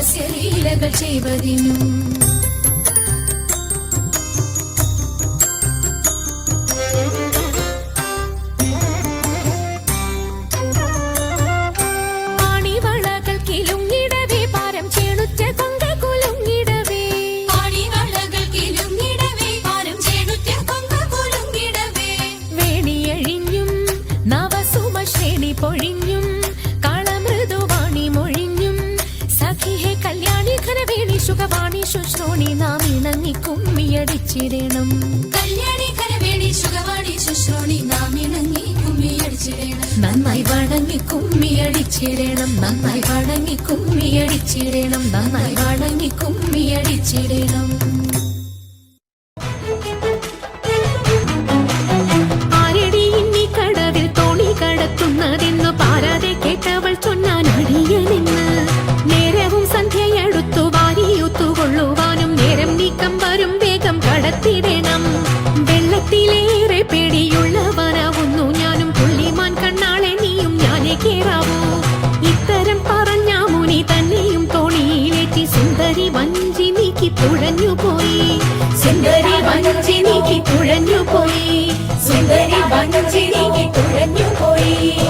രഹസ്യലീലകൾ ചെയ്വതിനും പൊഴിഞ്ഞും കളമൃദുവാണി മൊഴിഞ്ഞും സഖിഹേ കല്യാണി ഖനവേണി സുഖവാണി ശുശ്രോണി നാം ഇണങ്ങി കുമ്മിയടിച്ചിടണം കല്യാണി ഖനവേണി സുഖവാണി ശുശ്രോണി നാം ഇണങ്ങി കുമ്മിയടിച്ചിടണം നന്നായി വണങ്ങി കുമ്മിയടിച്ചിടണം നന്നായി വണങ്ങി കുമ്മിയടിച്ചിടണം നന്നായി വണങ്ങി കുമ്മിയടിച്ചിടണം കടത്തുന്നതെന്നു പാരാതെ കേട്ടവൾ ചൊന്നാൻ അടിയനെന്ന് നേരവും സന്ധ്യയെടുത്തു വാരിയൊത്തുകൊള്ളുവാനും നേരം നീക്കം വരും വേഗം കടത്തിടണം വെള്ളത്തിലേറെ പേടിയുള്ളവനാവുന്നു ഞാനും പുള്ളിമാൻ കണ്ണാളെ നീയും ഞാനേ കേറാവൂ ഇത്തരം പറഞ്ഞ മുനി തന്നെയും തോണിയിലേറ്റി സുന്ദരി വഞ്ചി നീക്കി തുഴഞ്ഞുപോയി സുന്ദരി വഞ്ചി നീക്കി തുഴഞ്ഞുപോയി സുന്ദരി വഞ്ചി നീക്കി തുഴഞ്ഞുപോയി